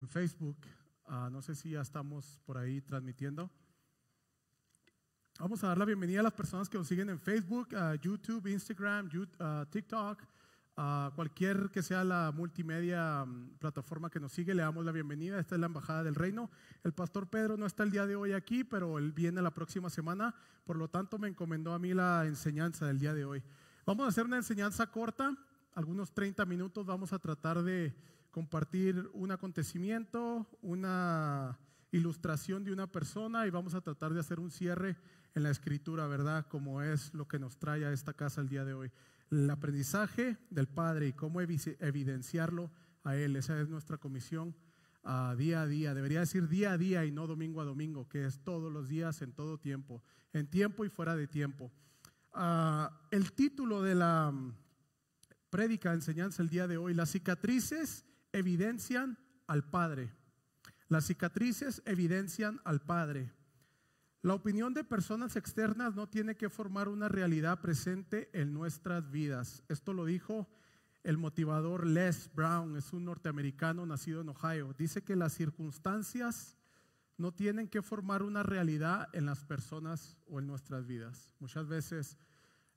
Facebook. No sé si ya estamos por ahí transmitiendo. Vamos a dar la bienvenida a las personas que nos siguen en Facebook, YouTube, Instagram, TikTok, cualquier que sea la multimedia plataforma que nos sigue. Le damos la bienvenida. Esta es la Embajada del Reino. El pastor Pedro no está el día de hoy aquí, pero él viene la próxima semana. Por lo tanto, me encomendó a mí la enseñanza del día de hoy. Vamos a hacer una enseñanza corta, algunos 30 minutos. Vamos a tratar de compartir un acontecimiento, una ilustración de una persona, y vamos a tratar de hacer un cierre en la escritura, ¿verdad? Como es lo que nos trae a esta casa el día de hoy. El aprendizaje del Padre y cómo evidenciarlo a Él. Esa es nuestra comisión día a día. Debería decir día a día y no domingo a domingo, que es todos los días, en todo tiempo, en tiempo y fuera de tiempo. El título de la prédica, enseñanza el día de hoy: las cicatrices evidencian al Padre. Las cicatrices evidencian al Padre. La opinión de personas externas no tiene que formar una realidad presente en nuestras vidas. Esto lo dijo el motivador Les Brown, es un norteamericano nacido en Ohio. Dice que las circunstancias no tienen que formar una realidad en las personas o en nuestras vidas. Muchas veces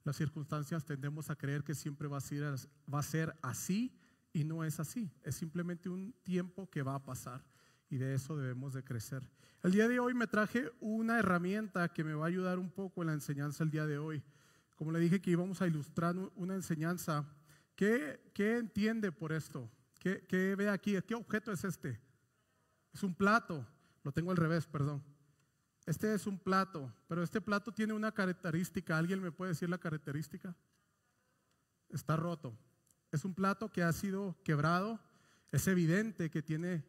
las circunstancias tendemos a creer que siempre va a ser así, y no es así. Es simplemente un tiempo que va a pasar, y de eso debemos de crecer. El día de hoy me traje una herramienta que me va a ayudar un poco en la enseñanza el día de hoy. Como le dije que íbamos a ilustrar una enseñanza. ¿Qué entiende por esto? ¿Qué ve aquí? ¿Qué objeto es este? Es un plato. Lo tengo al revés, perdón. Este es un plato, pero este plato tiene una característica. ¿Alguien me puede decir la característica? Está roto. Es un plato que ha sido quebrado. Es evidente que tiene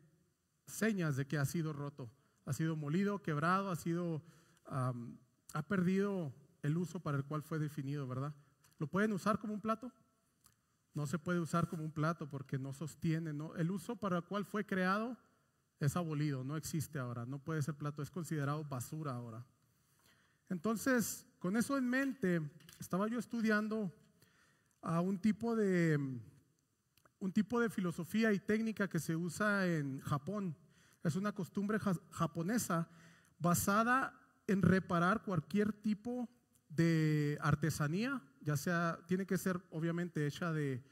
señas de que ha sido roto. Ha sido molido, quebrado, ha perdido el uso para el cual fue definido, ¿verdad? ¿Lo pueden usar como un plato? No se puede usar como un plato porque no sostiene, ¿no? El uso para el cual fue creado es abolido, no existe ahora, no puede ser plato, es considerado basura ahora. Entonces, con eso en mente, estaba yo estudiando a un tipo de filosofía y técnica que se usa en Japón. Es una costumbre japonesa basada en reparar cualquier tipo de artesanía, ya sea, tiene que ser obviamente hecha de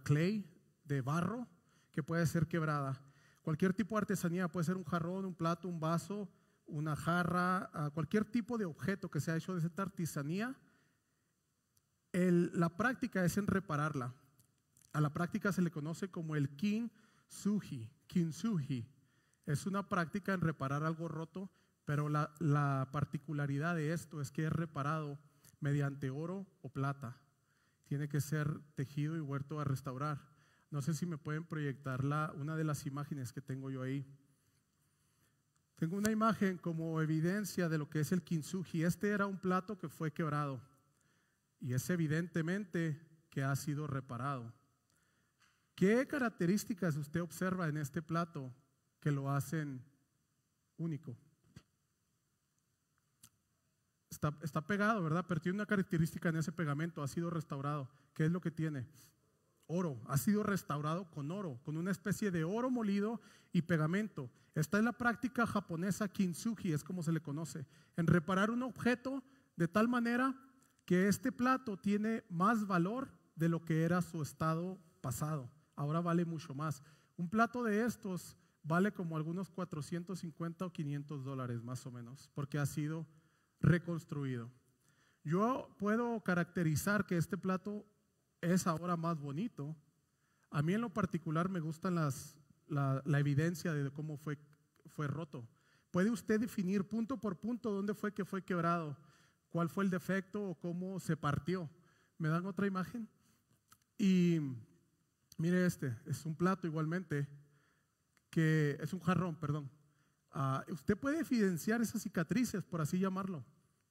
clay, de barro, que puede ser quebrada. Cualquier tipo de artesanía, puede ser un jarrón, un plato, un vaso, una jarra, cualquier tipo de objeto que sea hecho de esta artesanía. La práctica es en repararla. A la práctica se le conoce como el kintsugi. Kintsugi es una práctica en reparar algo roto, pero la particularidad de esto es que es reparado mediante oro o plata. Tiene que ser tejido y vuelto a restaurar. No sé si me pueden proyectar una de las imágenes que tengo yo ahí. Tengo una imagen como evidencia de lo que es el kintsugi. Este era un plato que fue quebrado y es evidentemente que ha sido reparado. ¿Qué características usted observa en este plato que lo hacen único? Está pegado, ¿verdad? Pero tiene una característica en ese pegamento: ha sido restaurado. ¿Qué es lo que tiene? Oro. Ha sido restaurado con oro, con una especie de oro molido y pegamento. Esta es la práctica japonesa kintsugi, es como se le conoce, en reparar un objeto de tal manera que este plato tiene más valor de lo que era su estado pasado. Ahora vale mucho más. Un plato de estos vale como algunos $450 o $500 más o menos, porque ha sido reconstruido. Yo puedo caracterizar que este plato es ahora más bonito. A mí en lo particular me gustan la evidencia de cómo fue roto. ¿Puede usted definir punto por punto dónde fue que fue quebrado? ¿Cuál fue el defecto o cómo se partió? ¿Me dan otra imagen? Y mire, este es un plato igualmente, que es un jarrón, perdón. Usted puede evidenciar esas cicatrices, por así llamarlo,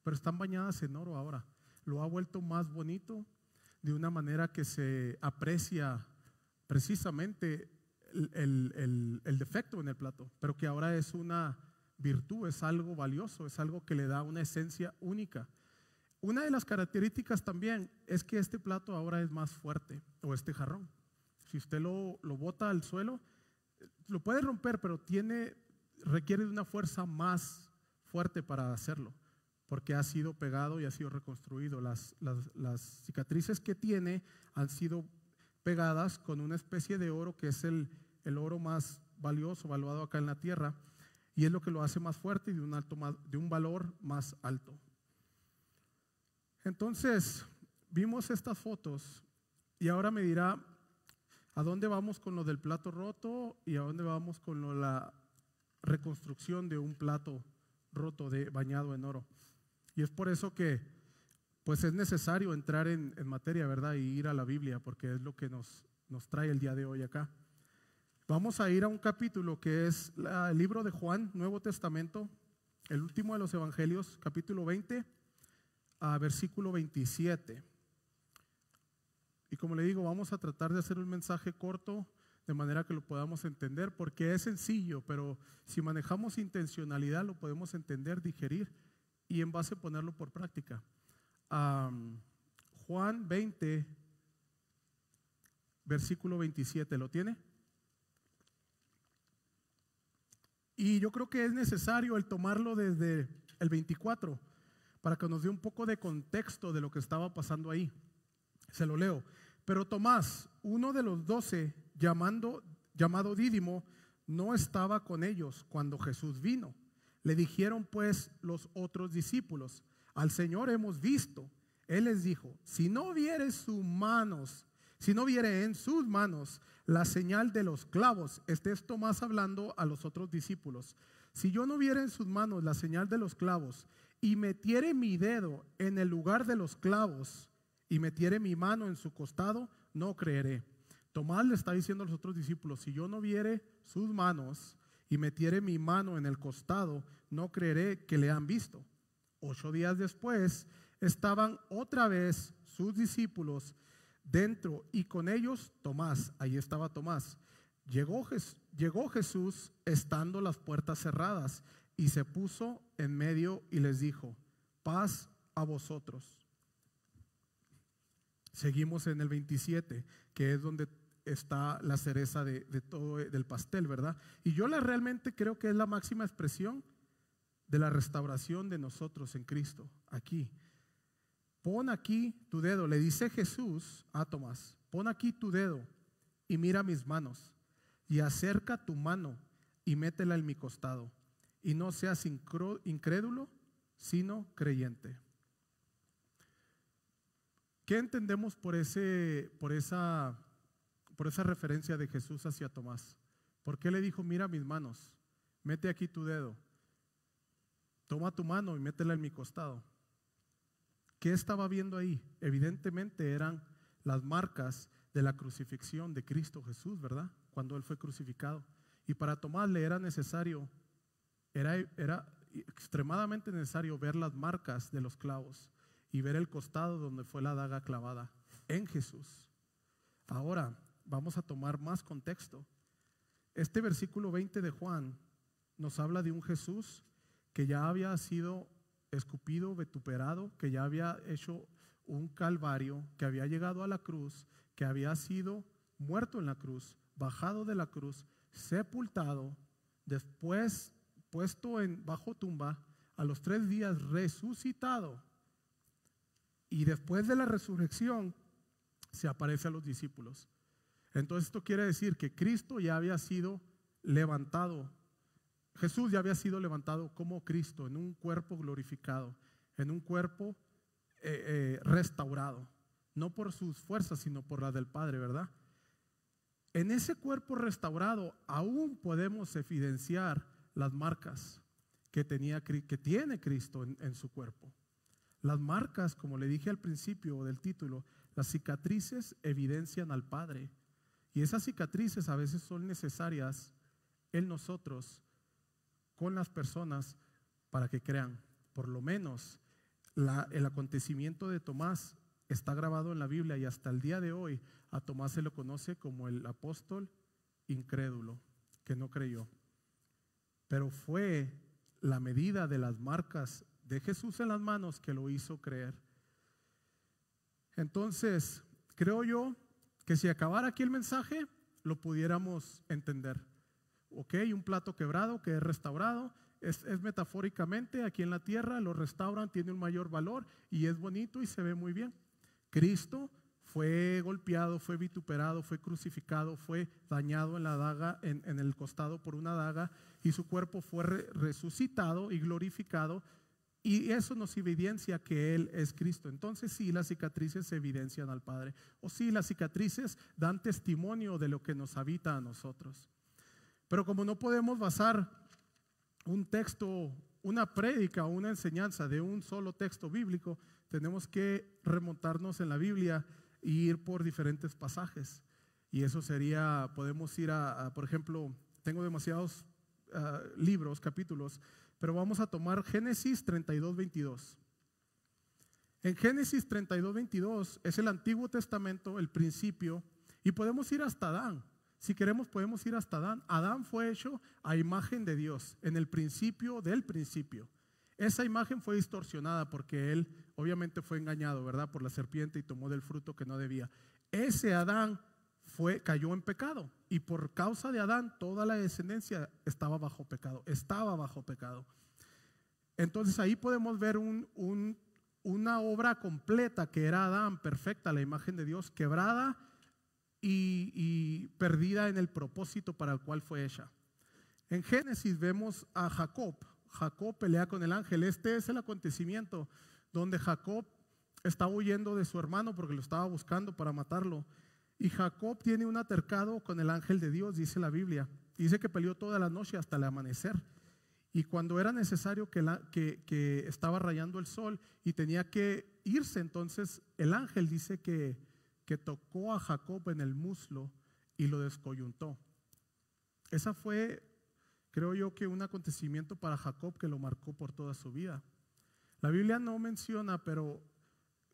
pero están bañadas en oro ahora. Lo ha vuelto más bonito de una manera que se aprecia precisamente el defecto en el plato, pero que ahora es una virtud, es algo valioso, es algo que le da una esencia única. Una de las características también es que este plato ahora es más fuerte, o este jarrón. Si usted lo bota al suelo, lo puede romper, pero requiere de una fuerza más fuerte para hacerlo, porque ha sido pegado y ha sido reconstruido. Las cicatrices que tiene han sido pegadas con una especie de oro que es el oro más valioso, valuado acá en la tierra, y es lo que lo hace más fuerte y de un valor más alto. Entonces, vimos estas fotos y ahora me dirá, ¿a dónde vamos con lo del plato roto y a dónde vamos con la reconstrucción de un plato roto bañado en oro? Y es por eso que pues es necesario entrar en materia, ¿verdad? Y ir a la Biblia, porque es lo que nos trae el día de hoy acá. Vamos a ir a un capítulo que es el libro de Juan, Nuevo Testamento, el último de los evangelios, capítulo 20, a versículo 27. Y como le digo, vamos a tratar de hacer un mensaje corto de manera que lo podamos entender, porque es sencillo, pero si manejamos intencionalidad lo podemos entender, digerir y en base ponerlo por práctica. Juan 20, versículo 27, ¿lo tiene? Y yo creo que es necesario el tomarlo desde el 24 para que nos dé un poco de contexto de lo que estaba pasando ahí. Se lo leo. Pero Tomás, uno de los 12, llamado Dídimo, no estaba con ellos cuando Jesús vino. Le dijeron pues los otros discípulos: al Señor hemos visto. Él les dijo: si no viere en sus manos la señal de los clavos. Este es Tomás hablando a los otros discípulos. Si yo no viere en sus manos la señal de los clavos y metiere mi dedo en el lugar de los clavos y metiere mi mano en su costado, no creeré. Tomás le está diciendo a los otros discípulos: si yo no viere sus manos y metiere mi mano en el costado, no creeré que le han visto. 8 días después estaban otra vez sus discípulos dentro y con ellos Tomás. Ahí estaba Tomás. Llegó Jesús estando las puertas cerradas y se puso en medio y les dijo: paz a vosotros. Seguimos en el 27, que es donde está la cereza de todo del pastel, ¿verdad? Y yo realmente creo que es la máxima expresión de la restauración de nosotros en Cristo. Aquí, pon aquí tu dedo, le dice Jesús a Tomás: pon aquí tu dedo y mira mis manos, y acerca tu mano y métela en mi costado, y no seas incrédulo, sino creyente. ¿Qué entendemos por esa referencia de Jesús hacia Tomás? ¿Por qué le dijo: mira mis manos, mete aquí tu dedo, toma tu mano y métela en mi costado? ¿Qué estaba viendo ahí? Evidentemente eran las marcas de la crucifixión de Cristo Jesús, ¿verdad? Cuando Él fue crucificado. Y para Tomás le era necesario, era extremadamente necesario ver las marcas de los clavos y ver el costado donde fue la daga clavada en Jesús. Ahora vamos a tomar más contexto. Este versículo 20 de Juan nos habla de un Jesús que ya había sido escupido, vituperado, que ya había hecho un calvario, que había llegado a la cruz, que había sido muerto en la cruz, bajado de la cruz, sepultado, después puesto bajo tumba, a los 3 días resucitado, y después de la resurrección se aparece a los discípulos. Entonces esto quiere decir que Cristo ya había sido levantado. Jesús ya había sido levantado como Cristo en un cuerpo glorificado, en un cuerpo restaurado, no por sus fuerzas sino por las del Padre, ¿verdad? En ese cuerpo restaurado aún podemos evidenciar las marcas que tiene Cristo en su cuerpo. Las marcas, como le dije al principio del título, las cicatrices evidencian al Padre, y esas cicatrices a veces son necesarias en nosotros, con las personas, para que crean. Por lo menos el acontecimiento de Tomás está grabado en la Biblia, y hasta el día de hoy a Tomás se lo conoce como el apóstol incrédulo, que no creyó. Pero fue la medida de las marcas de Jesús en las manos que lo hizo creer. Entonces, creo yo que si acabara aquí el mensaje, lo pudiéramos entender. ¿ok? Un plato quebrado que es restaurado. Es metafóricamente aquí en la tierra, lo restauran, tiene un mayor valor y es bonito y se ve muy bien. Cristo fue golpeado, fue vituperado, fue crucificado, fue dañado en la daga, en el costado por una daga, y su cuerpo fue resucitado y glorificado, y eso nos evidencia que Él es Cristo. Entonces sí, las cicatrices evidencian al Padre, o sí, las cicatrices dan testimonio de lo que nos habita a nosotros. Pero como no podemos basar un texto, una prédica o una enseñanza de un solo texto bíblico, tenemos que remontarnos en la Biblia e ir por diferentes pasajes. Y eso sería, podemos ir por ejemplo, tengo demasiados libros, capítulos, pero vamos a tomar Génesis 32:22. En Génesis 32:22 es el Antiguo Testamento, el principio, y podemos ir hasta Adán. Si queremos podemos ir hasta Adán. Adán fue hecho a imagen de Dios, en el principio del principio. Esa imagen fue distorsionada porque él obviamente fue engañado, ¿verdad? Por la serpiente y tomó del fruto que no debía. Ese Adán cayó en pecado, y por causa de Adán toda la descendencia estaba bajo pecado. Entonces ahí podemos ver una obra completa que era Adán, perfecta, la imagen de Dios, quebrada y perdida en el propósito para el cual fue hecha. En Génesis vemos a Jacob. Jacob pelea con el ángel. Este es el acontecimiento donde Jacob estaba huyendo de su hermano porque lo estaba buscando para matarlo. Y Jacob tiene un altercado con el ángel de Dios, dice la Biblia. Dice que peleó toda la noche hasta el amanecer. Y cuando era necesario que estaba rayando el sol y tenía que irse, entonces el ángel dice que tocó a Jacob en el muslo y lo descoyuntó. Esa fue, creo yo, que un acontecimiento para Jacob que lo marcó por toda su vida. La Biblia no menciona, pero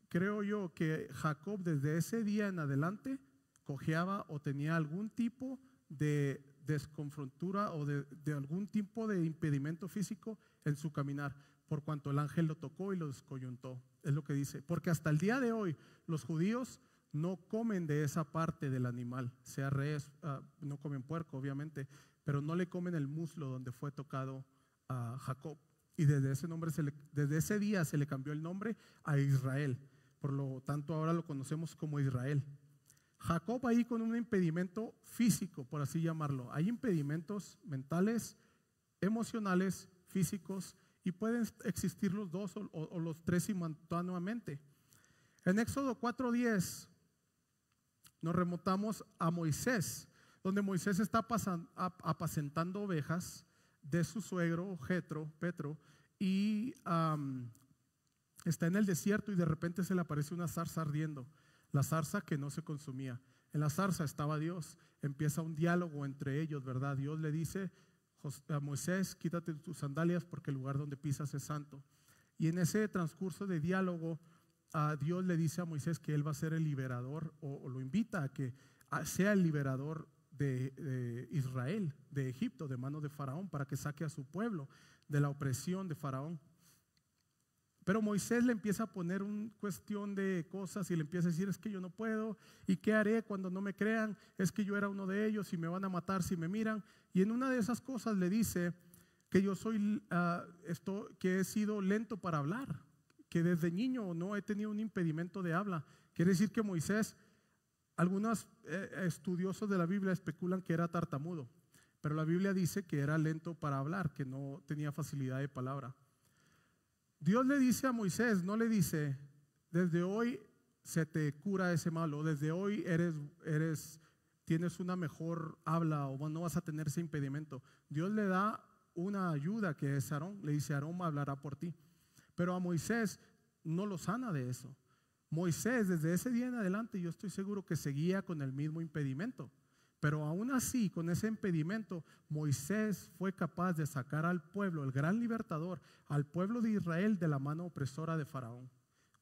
creo yo que Jacob desde ese día en adelante cojeaba o tenía algún tipo de desconfrontura o de algún tipo de impedimento físico en su caminar, por cuanto el ángel lo tocó y lo descoyuntó. Es lo que dice, porque hasta el día de hoy los judíos no comen de esa parte del animal, sea res, no comen puerco obviamente, pero no le comen el muslo donde fue tocado a Jacob. Y desde ese día se le cambió el nombre a Israel. Por lo tanto ahora lo conocemos como Israel. Jacob ahí con un impedimento físico, por así llamarlo. Hay impedimentos mentales, emocionales, físicos, y pueden existir los dos o los tres simultáneamente. En Éxodo 4:10 nos remontamos a Moisés, donde Moisés está apacentando ovejas de su suegro Petro, y está en el desierto y de repente se le aparece una zarza ardiendo, la zarza que no se consumía. En la zarza estaba Dios, empieza un diálogo entre ellos, ¿verdad? Dios le dice a Moisés, quítate tus sandalias porque el lugar donde pisas es santo. Y en ese transcurso de diálogo, Dios le dice a Moisés que él va a ser el liberador, o lo invita a que sea el liberador de Israel, de Egipto, de mano de Faraón, para que saque a su pueblo de la opresión de Faraón. Pero Moisés le empieza a poner una cuestión de cosas y le empieza a decir: es que yo no puedo, y qué haré cuando no me crean, es que yo era uno de ellos y me van a matar si me miran. Y en una de esas cosas le dice que yo soy que he sido lento para hablar, que desde niño no he tenido un impedimento de habla. Quiere decir que Moisés, algunos estudiosos de la Biblia especulan que era tartamudo, pero la Biblia dice que era lento para hablar, que no tenía facilidad de palabra. Dios le dice a Moisés, no le dice: desde hoy se te cura ese mal, o desde hoy tienes una mejor habla, o no vas a tener ese impedimento. Dios le da una ayuda que es Aarón, le dice: Aarón hablará por ti. Pero a Moisés no lo sana de eso. Moisés desde ese día en adelante yo estoy seguro que seguía con el mismo impedimento, pero aún así con ese impedimento Moisés fue capaz de sacar al pueblo, el gran libertador, al pueblo de Israel de la mano opresora de Faraón.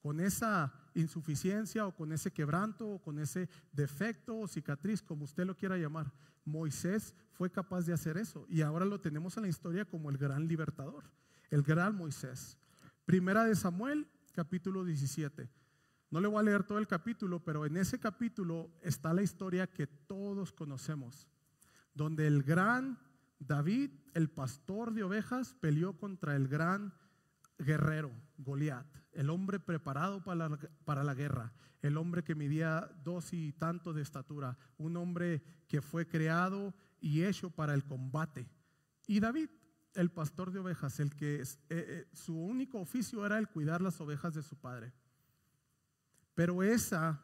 Con esa insuficiencia o con ese quebranto o con ese defecto o cicatriz, como usted lo quiera llamar, Moisés fue capaz de hacer eso, y ahora lo tenemos en la historia como el gran libertador, el gran Moisés. Primera de Samuel, capítulo 17. No le voy a leer todo el capítulo, pero en ese capítulo está la historia que todos conocemos, donde el gran David, el pastor de ovejas, peleó contra el gran guerrero, Goliat, el hombre preparado para la guerra, el hombre que medía 2 y tanto de estatura, un hombre que fue creado y hecho para el combate. Y David, el pastor de ovejas, el que su único oficio era el cuidar las ovejas de su padre. Pero esa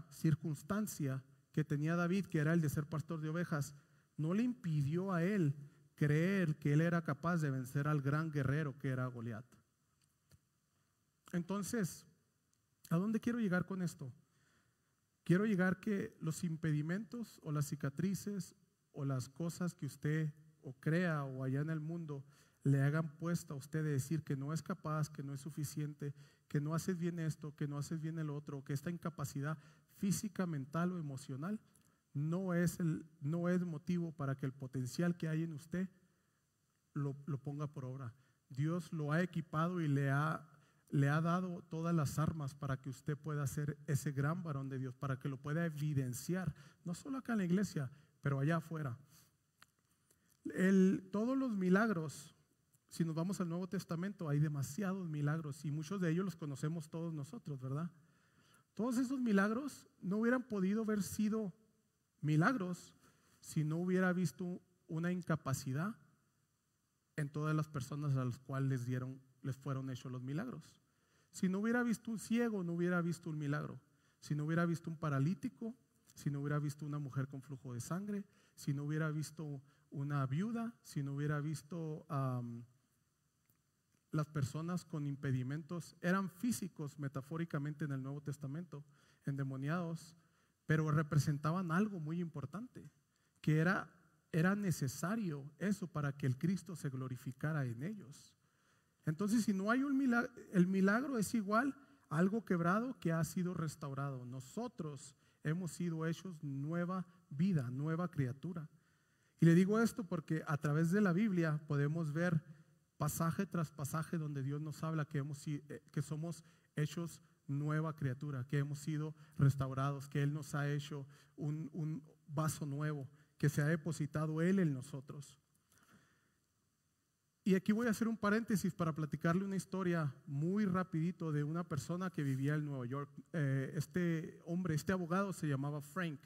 circunstancia que tenía David, que era el de ser pastor de ovejas, no le impidió a él creer que él era capaz de vencer al gran guerrero que era Goliat. Entonces, ¿a dónde quiero llegar con esto? Quiero llegar que los impedimentos o las cicatrices o las cosas que usted o crea o allá en el mundo le hagan puesto a usted de decir que no es capaz, que no es suficiente, que no haces bien esto, que no haces bien el otro, que esta incapacidad física, mental o emocional no es motivo para que el potencial que hay en usted lo ponga por obra. Dios lo ha equipado y le ha dado todas las armas para que usted pueda ser ese gran varón de Dios, para que lo pueda evidenciar, no solo acá en la iglesia, pero allá afuera. Todos los milagros, si nos vamos al Nuevo Testamento, hay demasiados milagros y muchos de ellos los conocemos todos nosotros, ¿verdad? Todos esos milagros no hubieran podido haber sido milagros si no hubiera visto una incapacidad en todas las personas a las cuales les fueron hechos los milagros. Si no hubiera visto un ciego, no hubiera visto un milagro. Si no hubiera visto un paralítico, si no hubiera visto una mujer con flujo de sangre, si no hubiera visto una viuda, si no hubiera visto las personas con impedimentos, eran físicos metafóricamente en el Nuevo Testamento, endemoniados, pero representaban algo muy importante, que era necesario eso para que el Cristo se glorificara en ellos. Entonces, si no hay un milagro, el milagro es igual a algo quebrado que ha sido restaurado. Nosotros hemos sido hechos nueva vida, nueva criatura. Y le digo esto porque a través de la Biblia podemos ver pasaje tras pasaje donde Dios nos habla que somos hechos nueva criatura, que hemos sido restaurados, que Él nos ha hecho un vaso nuevo, que se ha depositado Él en nosotros. Y aquí voy a hacer un paréntesis para platicarle una historia muy rapidito de una persona que vivía en Nueva York. Este abogado se llamaba Frank.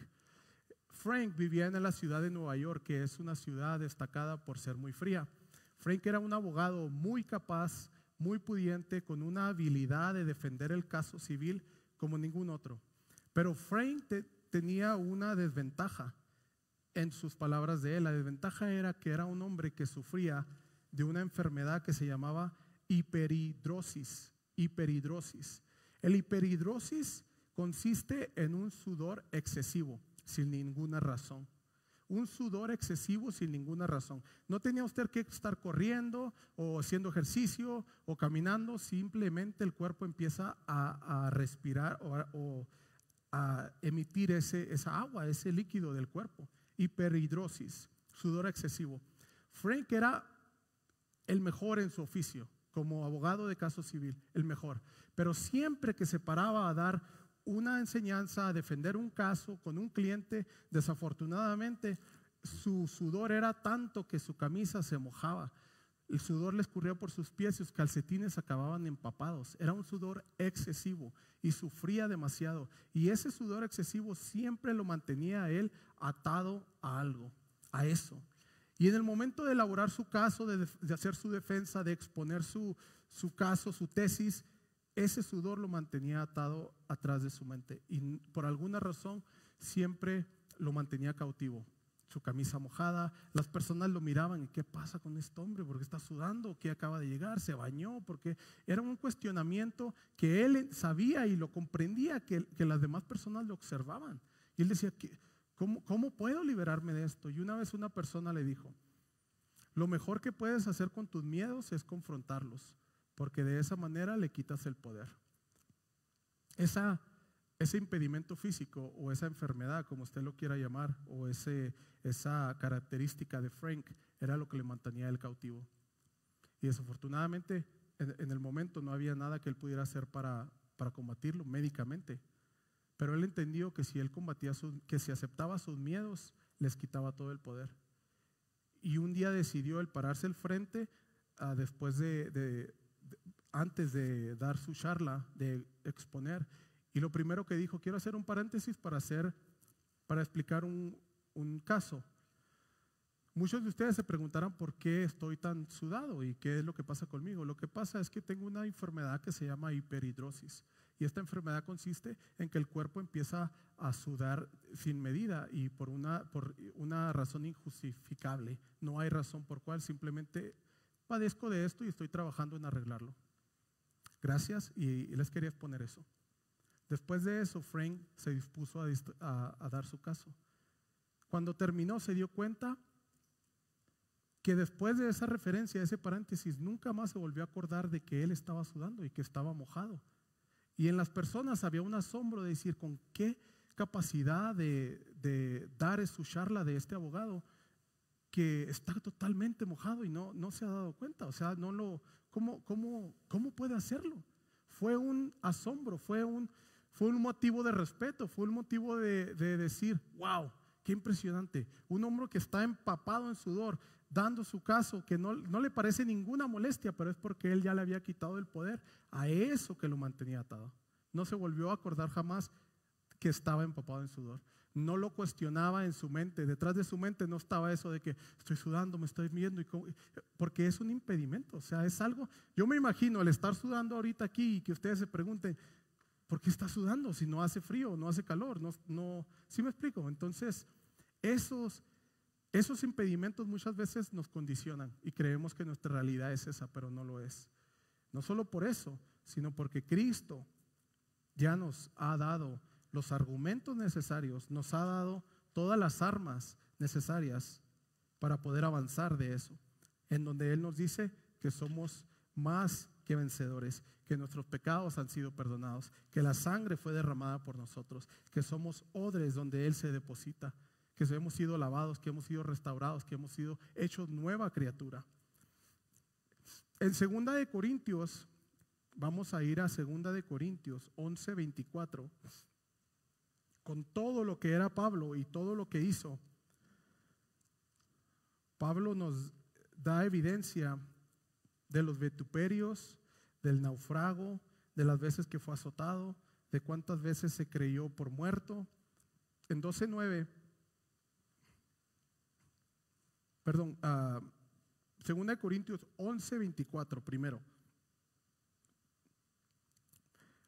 Frank vivía en la ciudad de Nueva York, que es una ciudad destacada por ser muy fría. Frank era un abogado muy capaz, muy pudiente, con una habilidad de defender el caso civil como ningún otro. Pero Frank tenía una desventaja en sus palabras de él. La desventaja era que era un hombre que sufría de una enfermedad que se llamaba hiperhidrosis. El hiperhidrosis consiste en un sudor excesivo sin ninguna razón. Un sudor excesivo sin ninguna razón. No tenía usted que estar corriendo o haciendo ejercicio o caminando, simplemente el cuerpo empieza a respirar o a emitir esa agua, ese líquido del cuerpo. Hiperhidrosis, sudor excesivo. Frank era el mejor en su oficio, como abogado de caso civil, el mejor. Pero siempre que se paraba a dar una enseñanza, a defender un caso con un cliente, desafortunadamente su sudor era tanto que su camisa se mojaba. El sudor le escurría por sus pies y sus calcetines acababan empapados. Era un sudor excesivo y sufría demasiado. Y ese sudor excesivo siempre lo mantenía a él atado a algo, a eso. Y en el momento de elaborar su caso, de hacer su defensa, de exponer su caso, su tesis, ese sudor lo mantenía atado atrás de su mente. Y por alguna razón siempre lo mantenía cautivo. Su camisa mojada, las personas lo miraban y ¿qué pasa con este hombre? ¿Por qué está sudando? ¿Qué acaba de llegar? ¿Se bañó? Porque era un cuestionamiento que él sabía y lo comprendía, que las demás personas lo observaban. Y él decía, ¿cómo puedo liberarme de esto? Y una vez una persona le dijo, lo mejor que puedes hacer con tus miedos es confrontarlos, porque de esa manera le quitas el poder. Ese impedimento físico o esa enfermedad, como usted lo quiera llamar, o esa característica de Frank, era lo que le mantenía a él cautivo. Y desafortunadamente en el momento no había nada que él pudiera hacer para combatirlo médicamente. Pero él entendió que si él combatía, que si aceptaba sus miedos, les quitaba todo el poder. y un día decidió el pararse al frente antes de dar su charla, de exponer. Y lo primero que dijo: quiero hacer un paréntesis para explicar un caso. Muchos de ustedes se preguntarán por qué estoy tan sudado y qué es lo que pasa conmigo. Lo que pasa es que tengo una enfermedad que se llama hiperhidrosis. Y esta enfermedad consiste en que el cuerpo empieza a sudar sin medida y por una razón injustificable. No hay razón por cual, simplemente padezco de esto y estoy trabajando en arreglarlo. Gracias, y les quería exponer eso. Después de eso, Frank se dispuso a dar su caso. Cuando terminó, se dio cuenta que después de esa referencia, ese paréntesis, nunca más se volvió a acordar de que él estaba sudando y que estaba mojado. Y en las personas había un asombro de decir: con qué capacidad de dar su charla de este abogado que está totalmente mojado y no se ha dado cuenta. O sea, ¿cómo puede hacerlo? Fue un asombro, fue un motivo de respeto, fue un motivo de decir: wow, qué impresionante. Un hombre que está empapado en sudor, dando su caso, que no le parece ninguna molestia, pero es porque él ya le había quitado el poder a eso que lo mantenía atado. No se volvió a acordar jamás que estaba empapado en sudor. No lo cuestionaba en su mente. Detrás de su mente no estaba eso de que estoy sudando, me estoy viendo, porque es un impedimento. O sea, es algo. Yo me imagino el estar sudando ahorita aquí y que ustedes se pregunten: ¿por qué está sudando si no hace frío, no hace calor? ¿Sí me explico? Entonces, esos impedimentos muchas veces nos condicionan y creemos que nuestra realidad es esa, pero no lo es. No solo por eso, sino porque Cristo ya nos ha dado los argumentos necesarios, nos ha dado todas las armas necesarias para poder avanzar de eso, en donde Él nos dice que somos más que vencedores, que nuestros pecados han sido perdonados, que la sangre fue derramada por nosotros, que somos odres donde Él se deposita, que hemos sido lavados, que hemos sido restaurados, que hemos sido hechos nueva criatura. En 2 de Corintios, vamos a ir a 2 de Corintios 11:24, con todo lo que era Pablo y todo lo que hizo. Pablo nos da evidencia de los vituperios, del naufrago, de las veces que fue azotado, de cuántas veces se creyó por muerto. En 2 de Corintios 11:24 primero.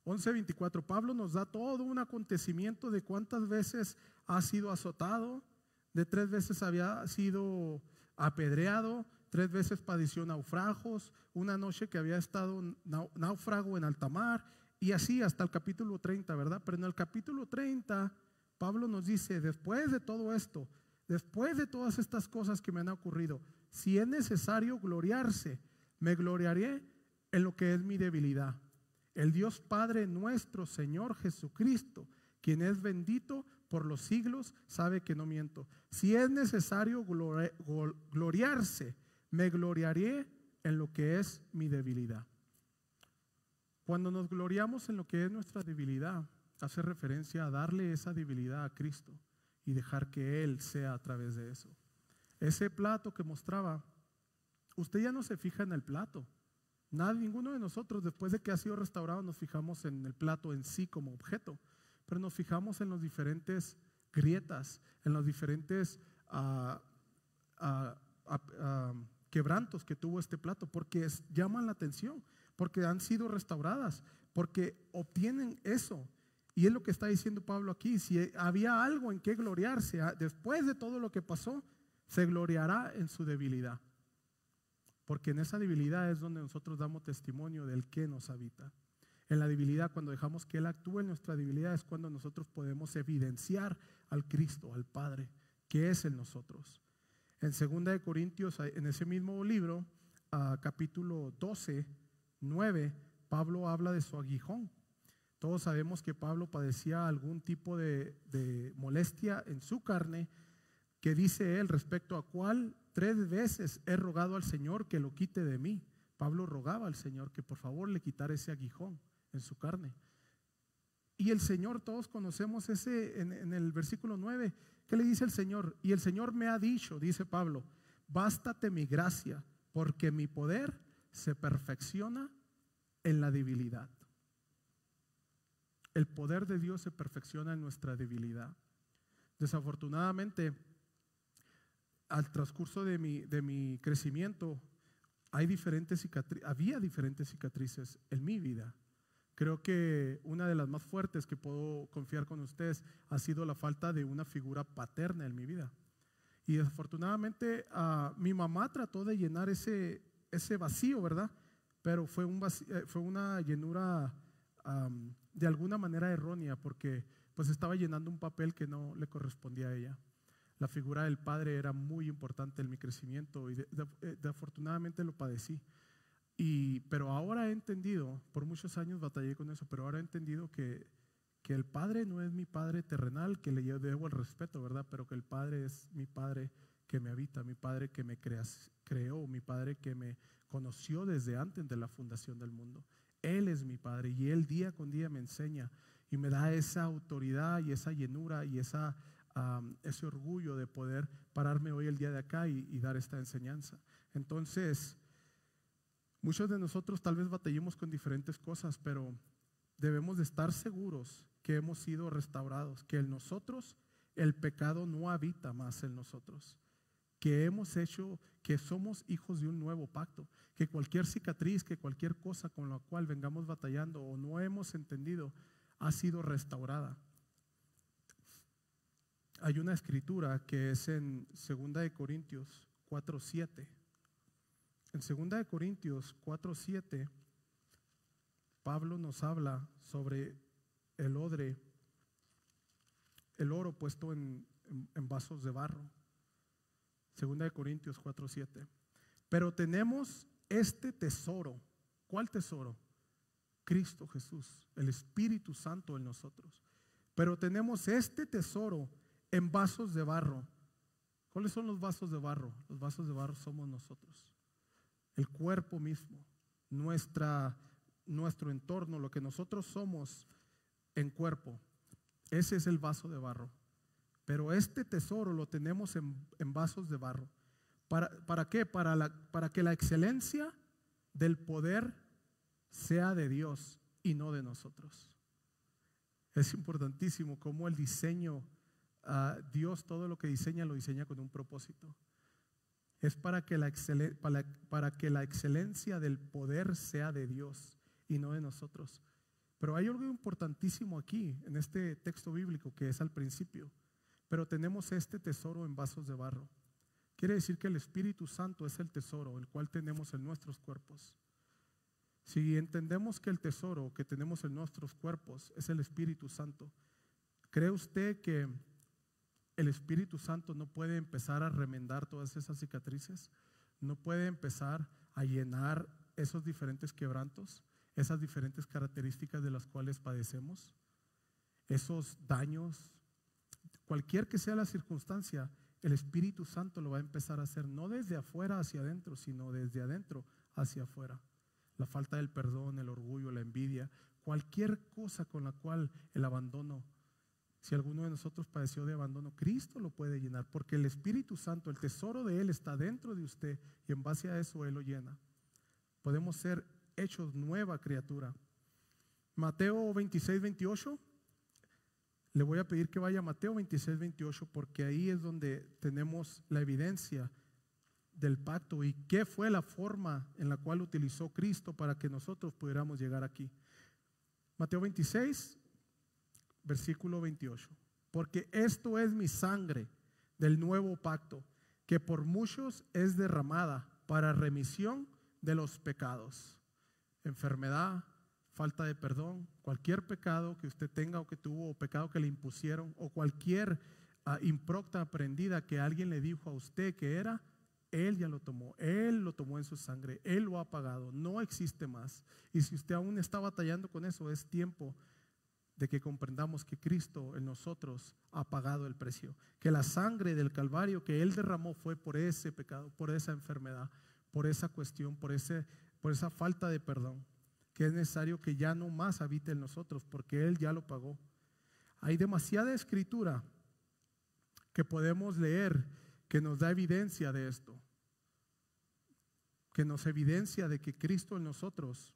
11:24, Pablo nos da todo un acontecimiento de cuántas veces ha sido azotado, de 3 veces había sido apedreado, 3 veces padeció naufragos, una noche que había estado náufrago en alta mar, y así hasta el capítulo 30, ¿verdad? Pero en el capítulo 30, Pablo nos dice: después de todo esto, después de todas estas cosas que me han ocurrido, si es necesario gloriarse, me gloriaré en lo que es mi debilidad. El Dios Padre nuestro Señor Jesucristo, quien es bendito por los siglos, sabe que no miento. Si es necesario gloriarse, me gloriaré en lo que es mi debilidad. Cuando nos gloriamos en lo que es nuestra debilidad, hace referencia a darle esa debilidad a Cristo y dejar que Él sea a través de eso. Ese plato que mostraba, usted ya no se fija en el plato. Ninguno de nosotros, después de que ha sido restaurado, nos fijamos en el plato en sí como objeto, pero nos fijamos en las diferentes grietas, en los diferentes quebrantos que tuvo este plato, porque llaman la atención, porque han sido restauradas, porque obtienen eso. Y es lo que está diciendo Pablo aquí: si había algo en que gloriarse, después de todo lo que pasó, se gloriará en su debilidad. Porque en esa debilidad es donde nosotros damos testimonio del que nos habita. En la debilidad, cuando dejamos que Él actúe en nuestra debilidad, es cuando nosotros podemos evidenciar al Cristo, al Padre, que es en nosotros. En 2 de Corintios, en ese mismo libro, capítulo 12, 9, Pablo habla de su aguijón. Todos sabemos que Pablo padecía algún tipo de molestia en su carne, que dice él respecto a cuál 3 veces he rogado al Señor que lo quite de mí. Pablo rogaba al Señor que por favor le quitara ese aguijón en su carne. Y el Señor, todos conocemos ese en el versículo 9, ¿qué le dice el Señor? Y el Señor me ha dicho, dice Pablo, bástate mi gracia, porque mi poder se perfecciona en la debilidad. El poder de Dios se perfecciona en nuestra debilidad. Desafortunadamente, al transcurso de mi crecimiento, había diferentes cicatrices en mi vida. Creo que una de las más fuertes que puedo confiar con ustedes ha sido la falta de una figura paterna en mi vida. Y desafortunadamente mi mamá trató de llenar ese vacío, ¿verdad? Pero fue una llenura de alguna manera errónea, porque pues estaba llenando un papel que no le correspondía a ella. La figura del padre era muy importante en mi crecimiento y desafortunadamente lo padecí. Pero ahora he entendido, por muchos años batallé con eso, pero ahora he entendido que el padre no es mi padre terrenal, que le debo el respeto, ¿verdad? Pero que el padre es mi padre que me habita, mi padre que me creó, mi padre que me conoció desde antes de la fundación del mundo. Él es mi padre y él día con día me enseña y me da esa autoridad y esa llenura y ese orgullo de poder pararme hoy el día de acá y dar esta enseñanza. Entonces, muchos de nosotros tal vez batallemos con diferentes cosas, pero debemos de estar seguros que hemos sido restaurados, que en nosotros el pecado no habita más en nosotros, que somos hijos de un nuevo pacto, que cualquier cicatriz, que cualquier cosa con la cual vengamos batallando o no hemos entendido ha sido restaurada. Hay una escritura que es en 2 Corintios 4:7. En 2 Corintios 4:7, Pablo nos habla sobre el oro puesto en vasos de barro. 2 Corintios 4:7. Pero tenemos este tesoro. ¿Cuál tesoro? Cristo Jesús, el Espíritu Santo en nosotros. Pero tenemos este tesoro en vasos de barro. ¿Cuáles son los vasos de barro? Los vasos de barro somos nosotros. El cuerpo mismo, nuestro entorno, lo que nosotros somos en cuerpo. Ese es el vaso de barro. Pero este tesoro lo tenemos en vasos de barro. ¿Para qué? Para que la excelencia del poder sea de Dios y no de nosotros. Es importantísimo cómo el diseño, Dios todo lo que diseña lo diseña con un propósito. Es para que la excelencia del poder sea de Dios y no de nosotros. Pero hay algo importantísimo aquí en este texto bíblico que es al principio. Pero tenemos este tesoro en vasos de barro. Quiere decir que el Espíritu Santo es el tesoro, el cual tenemos en nuestros cuerpos. Si entendemos que el tesoro que tenemos en nuestros cuerpos es el Espíritu Santo, ¿cree usted que el Espíritu Santo no puede empezar a remendar todas esas cicatrices? ¿No puede empezar a llenar esos diferentes quebrantos, esas diferentes características de las cuales padecemos? Esos daños, cualquier que sea la circunstancia, el Espíritu Santo lo va a empezar a hacer, no desde afuera hacia adentro, sino desde adentro hacia afuera. La falta del perdón, el orgullo, la envidia, cualquier cosa con la cual el abandono, si alguno de nosotros padeció de abandono, Cristo lo puede llenar, porque el Espíritu Santo, el tesoro de Él está dentro de usted y en base a eso Él lo llena. Podemos ser hechos nueva criatura. Mateo 26:28. Le voy a pedir que vaya a Mateo 26:28 porque ahí es donde tenemos la evidencia del pacto y qué fue la forma en la cual utilizó Cristo para que nosotros pudiéramos llegar aquí. Mateo 26, versículo 28. Porque esto es mi sangre del nuevo pacto, que por muchos es derramada para remisión de los pecados. Enfermedad, falta de perdón, cualquier pecado que usted tenga o que tuvo, o pecado que le impusieron, o cualquier impronta aprendida que alguien le dijo a usted que era, Él ya lo tomó, Él lo tomó en su sangre, Él lo ha pagado, no existe más. Y si usted aún está batallando con eso, es tiempo de que comprendamos que Cristo en nosotros ha pagado el precio, que la sangre del Calvario que Él derramó fue por ese pecado, por esa enfermedad, por esa cuestión, por esa falta de perdón, que es necesario que ya no más habite en nosotros, porque Él ya lo pagó. Hay demasiada escritura que podemos leer que nos da evidencia de esto. que nos evidencia de que Cristo en nosotros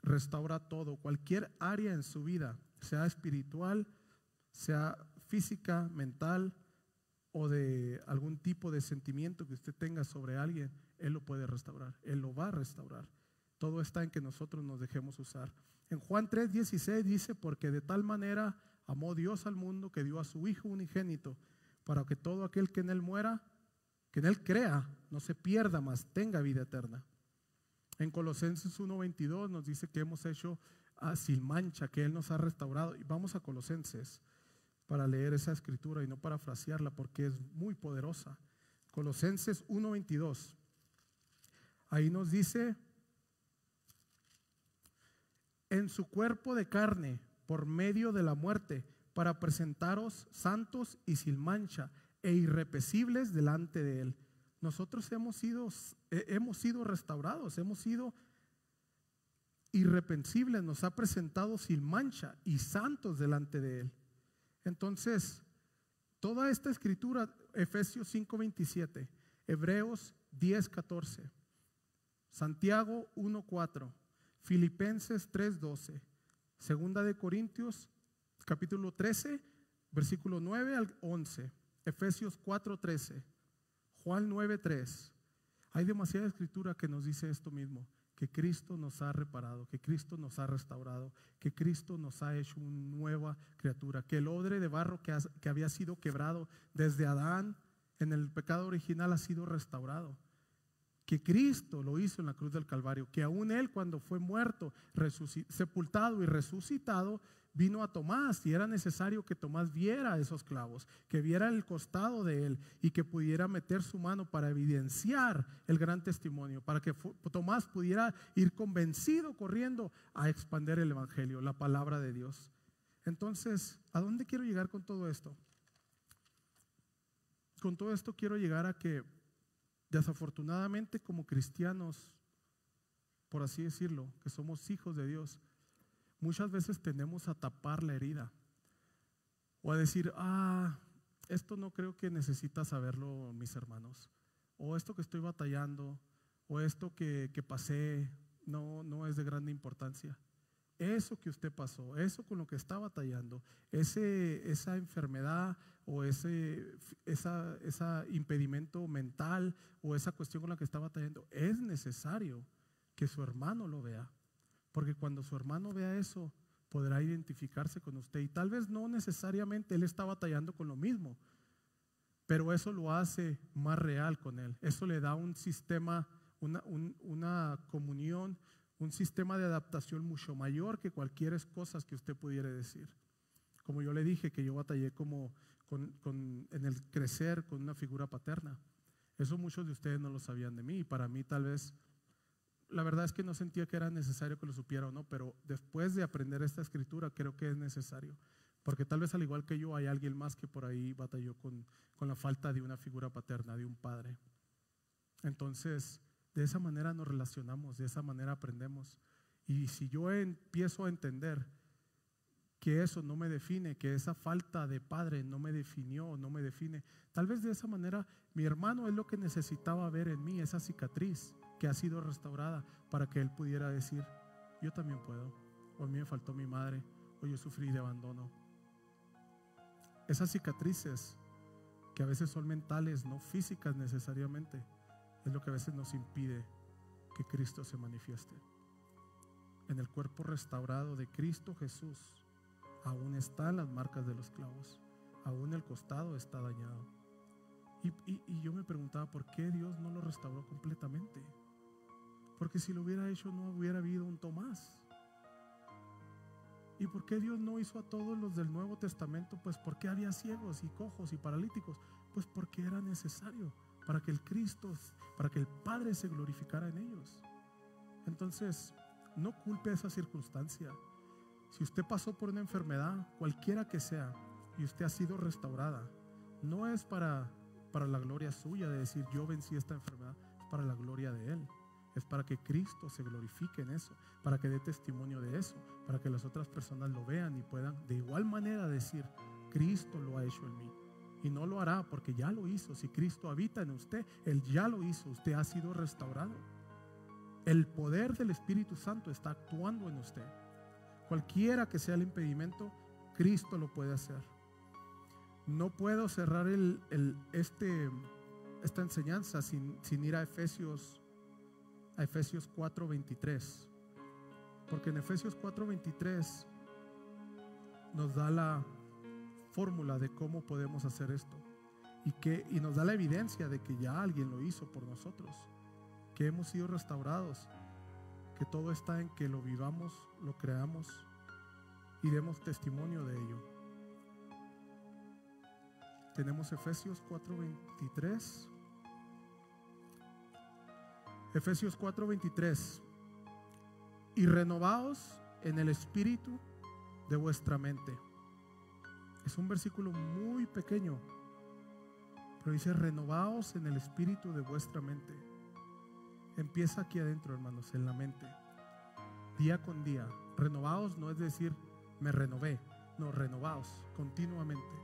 restaura todo, cualquier área en su vida, sea espiritual, sea física, mental o de algún tipo de sentimiento que usted tenga sobre alguien. Él lo puede restaurar, Él lo va a restaurar. Todo está en que nosotros nos dejemos usar. En Juan 3:16 dice: porque de tal manera amó Dios al mundo que dio a su Hijo unigénito, para que todo aquel que en Él muera, que en Él crea, no se pierda, mas tenga vida eterna. En Colosenses 1:22 nos dice que hemos hecho sin mancha, que Él nos ha restaurado. Y vamos a Colosenses para leer esa escritura y no parafrasearla porque es muy poderosa. Colosenses 1:22. Ahí nos dice: en su cuerpo de carne, por medio de la muerte, para presentaros santos y sin mancha e irreprensibles delante de Él. Nosotros hemos sido restaurados, hemos sido irreprensibles, nos ha presentado sin mancha y santos delante de Él. Entonces, toda esta escritura, Efesios 5:27, Hebreos 10:14, Santiago 1:4, Filipenses 3:12, Segunda de Corintios capítulo 13, versículo 9 al 11, Efesios 4:13, Juan 9:3. Hay demasiada escritura que nos dice esto mismo, que Cristo nos ha reparado, que Cristo nos ha restaurado, que Cristo nos ha hecho una nueva criatura, que el odre de barro que había sido quebrado desde Adán en el pecado original ha sido restaurado, que Cristo lo hizo en la cruz del Calvario, que aún Él, cuando fue muerto, sepultado y resucitado, vino a Tomás, y era necesario que Tomás viera esos clavos, que viera el costado de Él y que pudiera meter su mano para evidenciar el gran testimonio, para que Tomás pudiera ir convencido corriendo a expandir el evangelio, la palabra de Dios. Entonces, ¿a dónde quiero llegar con todo esto? Con todo esto quiero llegar a que desafortunadamente, como cristianos, por así decirlo, que somos hijos de Dios, muchas veces tendemos a tapar la herida o a decir: esto no creo que necesita saberlo mis hermanos, o esto que estoy batallando, o esto que pasé no es de grande importancia. Eso que usted pasó, eso con lo que está batallando, esa enfermedad o ese impedimento mental o esa cuestión con la que está batallando, es necesario que su hermano lo vea, porque cuando su hermano vea eso, podrá identificarse con usted, y tal vez no necesariamente él está batallando con lo mismo, pero eso lo hace más real con él. Eso le da un sistema, una comunión, un sistema de adaptación mucho mayor que cualquier cosa que usted pudiera decir. Como yo le dije que yo batallé en el crecer con una figura paterna. Eso muchos de ustedes no lo sabían de mí, y para mí tal vez, la verdad es que no sentía que era necesario que lo supiera o no, pero después de aprender esta escritura creo que es necesario, porque tal vez al igual que yo hay alguien más que por ahí batalló con la falta de una figura paterna, de un padre. Entonces, de esa manera nos relacionamos, de esa manera aprendemos. Y si yo empiezo a entender que eso no me define, que esa falta de padre no me definió, no me define, tal vez de esa manera mi hermano es lo que necesitaba ver en mí, esa cicatriz que ha sido restaurada, para que él pudiera decir: yo también puedo, o a mí me faltó mi madre, o yo sufrí de abandono. Esas cicatrices que a veces son mentales, no físicas necesariamente, es lo que a veces nos impide que Cristo se manifieste. En el cuerpo restaurado de Cristo Jesús aún están las marcas de los clavos, aún el costado está dañado. Y yo me preguntaba, ¿por qué Dios no lo restauró completamente? Porque si lo hubiera hecho no hubiera habido un Tomás. ¿Y por qué Dios no hizo a todos los del Nuevo Testamento? Pues porque había ciegos y cojos y paralíticos. Pues porque era necesario para que el Padre se glorificara en ellos. Entonces, no culpe esa circunstancia. Si usted pasó por una enfermedad, cualquiera que sea, y usted ha sido restaurada, no es para la gloria suya de decir yo vencí esta enfermedad, es para la gloria de Él. Es para que Cristo se glorifique en eso, para que dé testimonio de eso, para que las otras personas lo vean y puedan de igual manera decir: Cristo lo ha hecho en mí. Y no lo hará porque ya lo hizo. Si Cristo habita en usted, Él ya lo hizo. Usted ha sido restaurado. El poder del Espíritu Santo está actuando en usted. Cualquiera que sea el impedimento, Cristo lo puede hacer. No puedo cerrar esta enseñanza sin ir a Efesios 4:23, porque en Efesios 4:23 nos da la fórmula de cómo podemos hacer esto y nos da la evidencia de que ya alguien lo hizo por nosotros, que hemos sido restaurados, que todo está en que lo vivamos, lo creamos y demos testimonio de ello. Tenemos Efesios 4:23. Efesios 4:23. Y renovaos en el espíritu de vuestra mente. Es un versículo muy pequeño, pero dice: renovaos en el espíritu de vuestra mente. Empieza aquí adentro, hermanos, en la mente, día con día. Renovaos no es decir me renové, no, renovaos continuamente.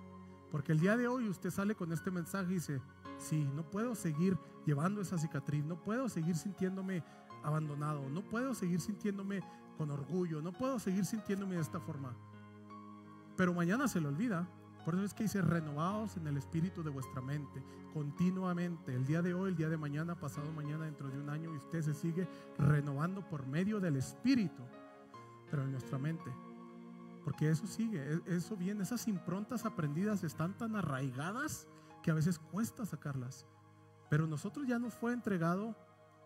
Porque el día de hoy usted sale con este mensaje y dice: sí, no puedo seguir llevando esa cicatriz, no puedo seguir sintiéndome abandonado, no puedo seguir sintiéndome con orgullo, no puedo seguir sintiéndome de esta forma. Pero mañana se le olvida. Por eso es que dice: renovaos en el espíritu de vuestra mente continuamente. El día de hoy, el día de mañana, pasado mañana, dentro de un año, y usted se sigue renovando por medio del espíritu, pero en nuestra mente. Porque eso sigue, eso viene. Esas improntas aprendidas están tan arraigadas que a veces cuesta sacarlas. Pero nosotros ya nos fue entregado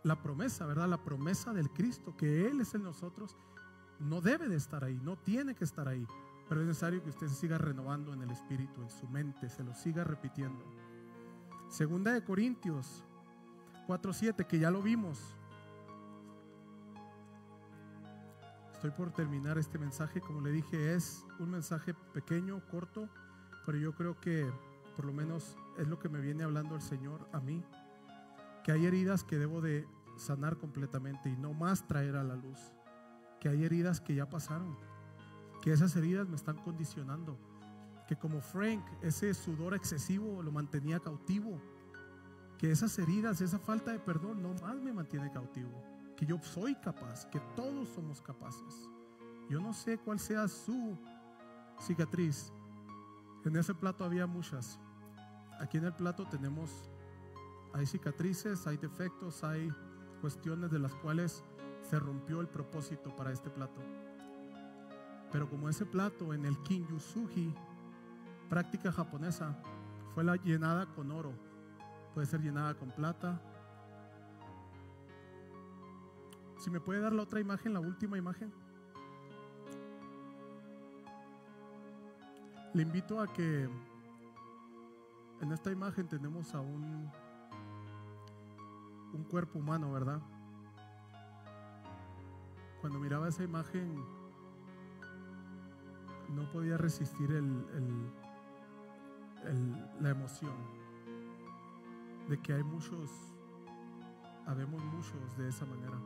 la promesa, ¿verdad? La promesa del Cristo, que Él es en nosotros. No debe de estar ahí, no tiene que estar ahí. Pero es necesario que usted se siga renovando en el espíritu, en su mente, se lo siga repitiendo. Segunda de Corintios 4:7, que ya lo vimos. Estoy por terminar este mensaje. Como le dije, es un mensaje pequeño, corto, pero yo creo que por lo menos es lo que me viene hablando el Señor a mí, que hay heridas que debo de sanar completamente y no más traer a la luz, que hay heridas que ya pasaron, que esas heridas me están condicionando, que como Frank, ese sudor excesivo lo mantenía cautivo, que esas heridas, esa falta de perdón no más me mantiene cautivo, que yo soy capaz, que todos somos capaces. Yo no sé cuál sea su cicatriz. En ese plato había muchas. Aquí en el plato hay cicatrices, hay defectos, hay cuestiones de las cuales se rompió el propósito para este plato. Pero como ese plato en el Kintsugi, práctica japonesa, fue llenada con oro, puede ser llenada con plata. Si me puede dar la otra imagen, la última imagen. Le invito a que en esta imagen tenemos a un cuerpo humano, ¿verdad? Cuando miraba esa imagen no podía resistir la emoción de que habemos muchos de esa manera,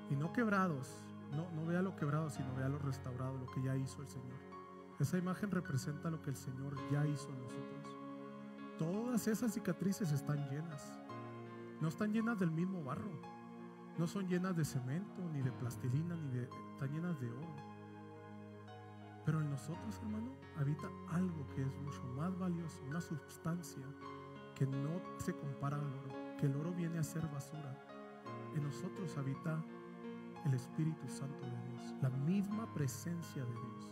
y no quebrados, no vea lo quebrado, sino vea lo restaurado, lo que ya hizo el Señor. Esa imagen representa lo que el Señor ya hizo en nosotros. Todas esas cicatrices están llenas, no están llenas del mismo barro, no son llenas de cemento, ni de plastilina, están llenas de oro. Pero en nosotros, hermano, habita algo que es mucho más valioso, una sustancia que no se compara al oro, que el oro viene a ser basura. En nosotros habita el Espíritu Santo de Dios, la misma presencia de Dios.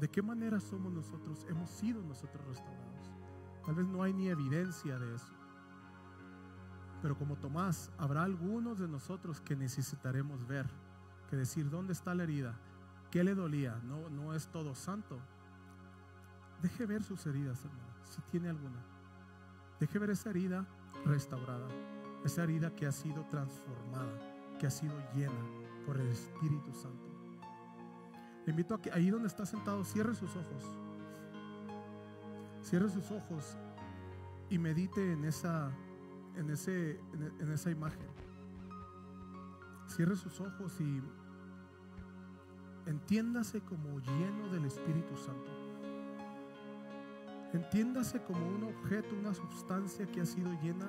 ¿De qué manera somos nosotros? Hemos sido nosotros restaurados. Tal vez no hay ni evidencia de eso, pero como Tomás, habrá algunos de nosotros que necesitaremos ver, que decir: ¿dónde está la herida? ¿Qué le dolía? No es todo santo. Deje ver sus heridas, hermano, si tiene alguna. Deje ver esa herida restaurada, esa herida que ha sido transformada, que ha sido llena por el Espíritu Santo. Le invito a que ahí donde está sentado cierre sus ojos. Cierre sus ojos y medite en esa imagen. Cierre sus ojos y entiéndase como lleno del Espíritu Santo. Entiéndase como un objeto, una sustancia que ha sido llena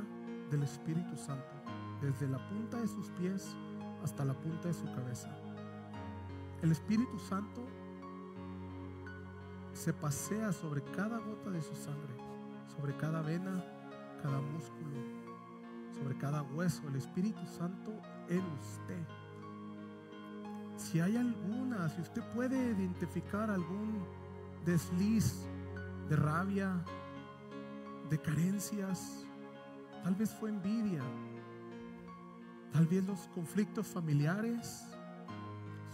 del Espíritu Santo. desde la punta de sus pies hasta la punta de su cabeza. El Espíritu Santo se pasea sobre cada gota de su sangre, sobre cada vena, cada músculo, sobre cada hueso. El Espíritu Santo en usted. Si hay alguna, si usted puede identificar algún desliz de rabia, de carencias, tal vez fue envidia, tal vez los conflictos familiares,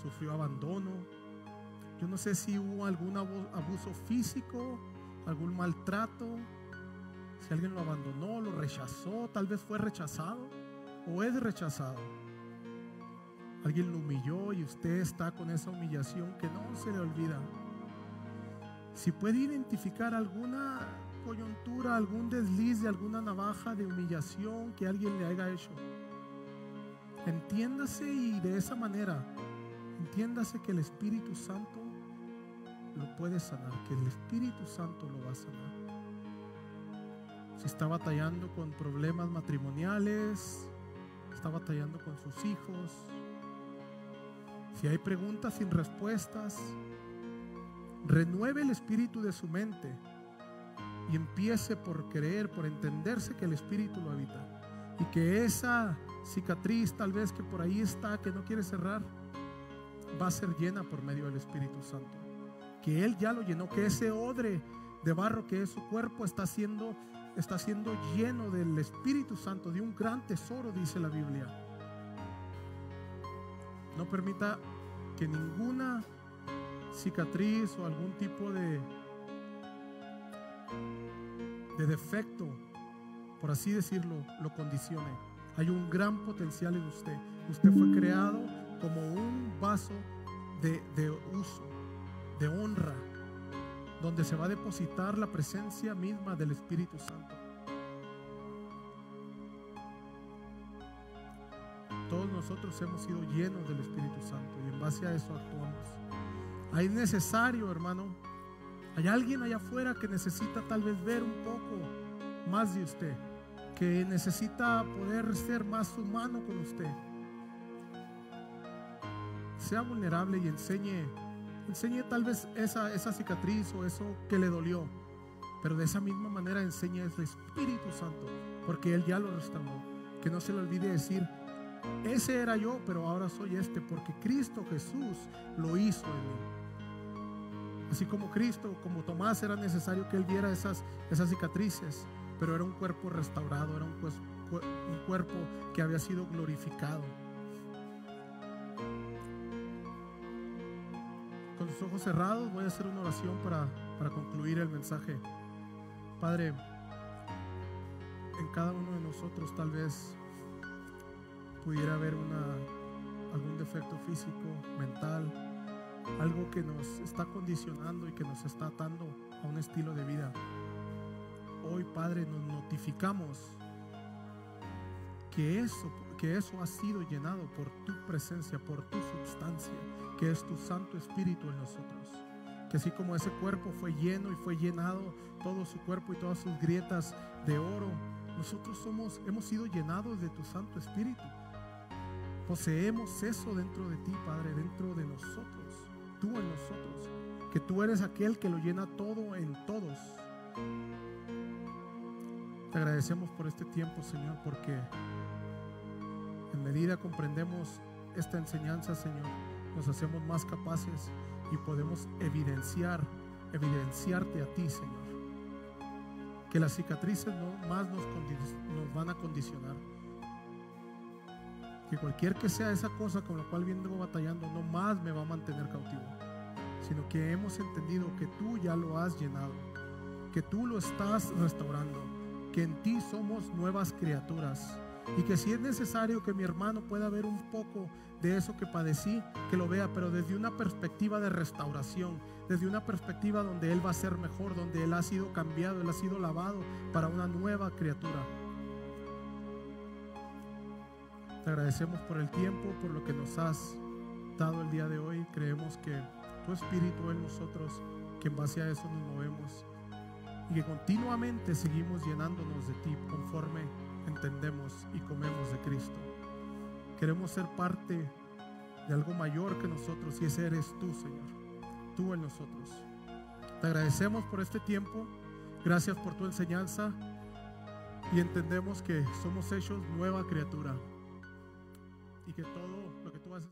sufrió abandono. Yo no sé si hubo algún abuso físico, algún maltrato, si alguien lo abandonó, lo rechazó, tal vez fue rechazado o es rechazado. Alguien lo humilló y usted está con esa humillación que no se le olvida. Si puede identificar alguna coyuntura, algún desliz de alguna navaja de humillación que alguien le haya hecho, entiéndase, y de esa manera entiéndase que el Espíritu Santo lo puede sanar, que el Espíritu Santo lo va a sanar. Si está batallando con problemas matrimoniales, está batallando con sus hijos, si hay preguntas sin respuestas, renueve el espíritu de su mente y empiece por creer, por entenderse que el Espíritu lo habita, y que esa cicatriz tal vez que por ahí está, que no quiere cerrar, va a ser llena por medio del Espíritu Santo, que Él ya lo llenó, que ese odre de barro que es su cuerpo está siendo lleno del Espíritu Santo, de un gran tesoro, dice la Biblia. No permita que ninguna cicatriz o algún tipo de defecto, por así decirlo, lo condicione. Hay un gran potencial en usted. Usted fue creado como un vaso de uso, de honra, donde se va a depositar la presencia misma del Espíritu Santo. Todos nosotros hemos sido llenos del Espíritu Santo y en base a eso actuamos. Ahí es necesario, hermano. Hay alguien allá afuera que necesita tal vez ver un poco más de usted, que necesita poder ser más humano con usted. Sea vulnerable y enseñe tal vez esa cicatriz o eso que le dolió, pero de esa misma manera enseñe el Espíritu Santo, porque Él ya lo restauró. Que no se le olvide decir: ese era yo, pero ahora soy este, porque Cristo Jesús lo hizo en mí. Así como Cristo, como Tomás, era necesario que Él viera esas cicatrices, pero era un cuerpo restaurado, era un cuerpo que había sido glorificado. Con sus ojos cerrados voy a hacer una oración para concluir el mensaje. Padre, en cada uno de nosotros tal vez pudiera haber algún defecto físico, mental, algo que nos está condicionando y que nos está atando a un estilo de vida. Hoy, Padre, nos notificamos que eso ha sido llenado por tu presencia, por tu sustancia, que es tu Santo Espíritu en nosotros. Que así como ese cuerpo fue lleno y fue llenado, todo su cuerpo y todas sus grietas de oro, nosotros hemos sido llenados de tu Santo Espíritu. Poseemos eso dentro de ti, Padre, dentro de nosotros, tú en nosotros, que tú eres aquel que lo llena todo en todos. Te agradecemos por este tiempo, Señor, porque en medida comprendemos esta enseñanza, Señor, nos hacemos más capaces y podemos evidenciarte a ti, Señor. Que las cicatrices no más nos van a condicionar. Que cualquier que sea esa cosa con la cual vengo batallando, no más me va a mantener cautivo, sino que hemos entendido que tú ya lo has llenado, que tú lo estás restaurando, que en ti somos nuevas criaturas, y que si es necesario que mi hermano pueda ver un poco de eso que padecí, que lo vea, pero desde una perspectiva de restauración, desde una perspectiva donde él va a ser mejor, donde él ha sido cambiado, él ha sido lavado para una nueva criatura. Te agradecemos por el tiempo, por lo que nos has dado el día de hoy. Creemos que tu Espíritu en nosotros, que en base a eso nos movemos y que continuamente seguimos llenándonos de ti conforme entendemos y comemos de Cristo. Queremos ser parte de algo mayor que nosotros, y ese eres tú, Señor, tú en nosotros. Te agradecemos por este tiempo, gracias por tu enseñanza, y entendemos que somos hechos nueva criatura y que todo lo que tú haces